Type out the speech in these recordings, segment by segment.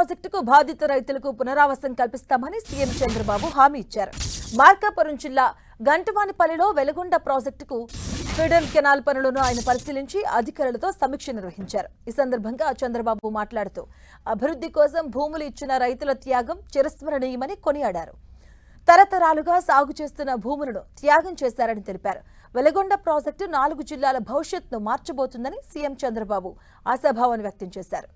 ప్రాజెక్టుకు బాధిత రైతులకు పునరావాసం కల్పిస్తామని సీఎం చంద్రబాబు హామీ ఇచ్చారు. మార్కాపురం జిల్లా గంటవానిపల్లిలో వెలుగొండ ప్రాజెక్టుకు ఫిడర్ కెనాల్ పనులను ఆయన పరిశీలించి అధికారులతో సమీక్ష నిర్వహించారు. ఈ సందర్భంగా చంద్రబాబు మాట్లాడుతూ అభివృద్ధి కోసం భూములు ఇచ్చిన రైతుల త్యాగం చిరస్మరణీయమని కొనియాడారు. తరతరాలుగా సాగు చేస్తున్న భూములను త్యాగం చేశారని తెలిపారు. వెలుగొండ ప్రాజెక్టు 4 జిల్లాల భవిష్యత్తును మార్చబోతుందని సీఎం చంద్రబాబు ఆశాభావం వ్యక్తం చేశారు.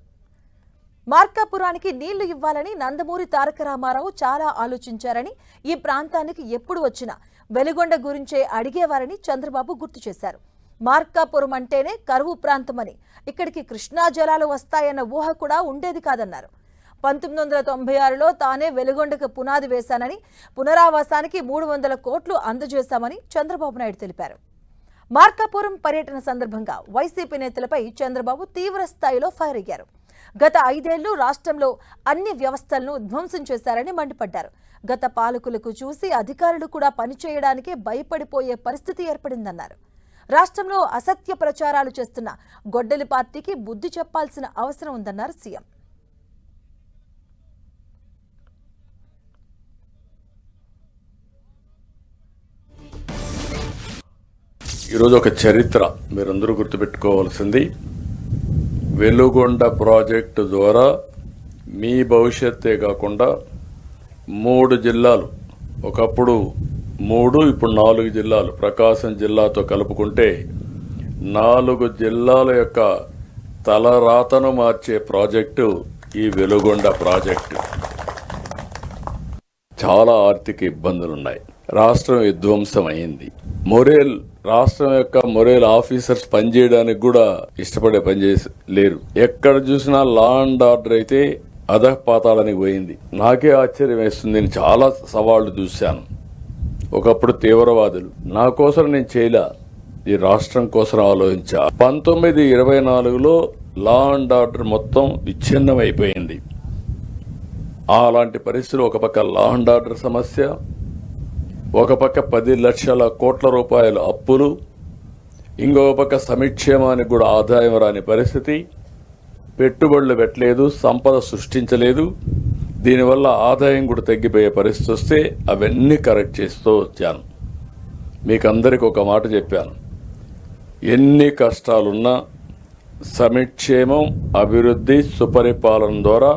మార్కాపురానికి నీళ్లు ఇవ్వాలని నందమూరి తారక రామారావు చాలా ఆలోచించారని, ఈ ప్రాంతానికి ఎప్పుడు వచ్చినా వెలుగొండ గురించే అడిగేవారని చంద్రబాబు గుర్తు చేశారు. మార్కాపురం అంటేనే కరువు ప్రాంతమని, ఇక్కడికి కృష్ణా జలాలు వస్తాయన్న ఊహ కూడా ఉండేది కాదన్నారు. 1996లో తానే వెలుగొండకు పునాది వేశానని, పునరావాసానికి 300 కోట్లు అందజేశామని చంద్రబాబు నాయుడు తెలిపారు. మార్కాపురం పర్యటన సందర్భంగా వైసీపీ నేతలపై చంద్రబాబు తీవ్ర స్థాయిలో ఫైర్ అయ్యారు. గత 5 ఏళ్లు రాష్ట్రంలో అన్ని వ్యవస్థలను ధ్వంసం చేశారని మండిపడ్డారు. గత పాలకులకు చూసి అధికారులు కూడా పనిచేయడానికి భయపడిపోయే పరిస్థితి ఏర్పడిందన్నారు. రాష్ట్రంలో అసత్య ప్రచారాలు చేస్తున్న గొడ్డలి పార్టీకి బుద్ధి చెప్పాల్సిన అవసరం ఉందన్నారు సీఎం. ఈరోజు ఒక చరిత్ర మీరందరూ గుర్తుపెట్టుకోవాల్సింది, వెలుగొండ ప్రాజెక్టు ద్వారా మీ భవిష్యత్తే కాకుండా 3 జిల్లాలు, ఒకప్పుడు 3 ఇప్పుడు 4 జిల్లాలు, ప్రకాశం జిల్లాతో కలుపుకుంటే 4 జిల్లాల యొక్క తలరాతను మార్చే ప్రాజెక్టు ఈ వెలుగొండ ప్రాజెక్టు. చాలా ఆర్థిక ఇబ్బందులున్నాయి. రాష్ట్రం విధ్వంసం అయింది. రాష్ట్రం యొక్క మొరేల్ ఆఫీసర్స్ పనిచేయడానికి కూడా ఇష్టపడే పనిచేసి లేరు. ఎక్కడ చూసినా లా అండ్ ఆర్డర్ అయితే అధపాతాళానికి పోయింది. నాకే ఆశ్చర్యం వేస్తుంది. నేను చాలా సవాళ్లు చూశాను. ఒకప్పుడు తీవ్రవాదులు, నా కోసం నేను చేయలే, ఈ రాష్ట్రం కోసం ఆలోచించా. 1924లో లా అండ్ ఆర్డర్ మొత్తం విచ్ఛిన్నం అయిపోయింది. అలాంటి పరిస్థితులు, ఒక పక్క లా అండ్ ఆర్డర్ సమస్య, ఒక పక్క 10 లక్షల కోట్ల రూపాయల అప్పులు, ఇంకొక పక్క సంక్షేమానికి కూడా ఆదాయం రాని పరిస్థితి, పెట్టుబడులు పెట్టలేదు, సంపద సృష్టించలేదు, దీనివల్ల ఆదాయం కూడా తగ్గిపోయే పరిస్థితి వస్తే అవన్నీ కరెక్ట్ చేస్తూ వచ్చాను. మీకు అందరికి ఒక మాట చెప్పాను, ఎన్ని కష్టాలున్నా సంక్షేమం, అభివృద్ధి, సుపరిపాలన ద్వారా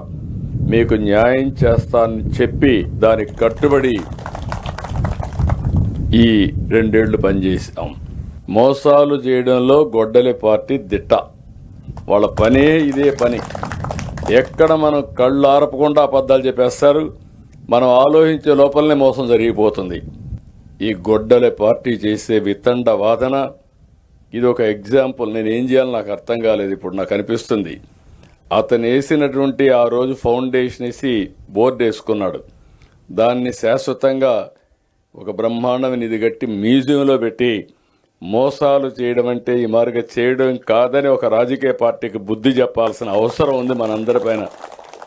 మీకు న్యాయం చేస్తానని చెప్పి దానికి కట్టుబడి ఈ 2 ఏళ్లు పనిచేసాం. మోసాలు చేయడంలో గొడ్డలి పార్టీ దిట్ట. వాళ్ళ పనే ఇదే పని. ఎక్కడ మనం కళ్ళు ఆరపకుండా అబద్ధాలు చెప్పేస్తారు. మనం ఆలోచించే లోపలనే మోసం జరిగిపోతుంది. ఈ గొడ్డలి పార్టీ చేసే వితండ వాదన ఇది ఒక ఎగ్జాంపుల్. నేను ఏం చేయాలో నాకు అర్థం కాలేదు. ఇప్పుడు నాకు అనిపిస్తుంది, అతను వేసినటువంటి ఆ రోజు ఫౌండేషన్ వేసి బోర్డు వేసుకున్నాడు. దాన్ని శాశ్వతంగా ఒక బ్రహ్మాండమైన నిధి కట్టి మ్యూజియంలో పెట్టి మోసాలు చేయడం అంటే ఈ మార్గం చేయడం కాదని ఒక రాజకీయ పార్టీకి బుద్ధి చెప్పాల్సిన అవసరం ఉంది మనందరిపైన.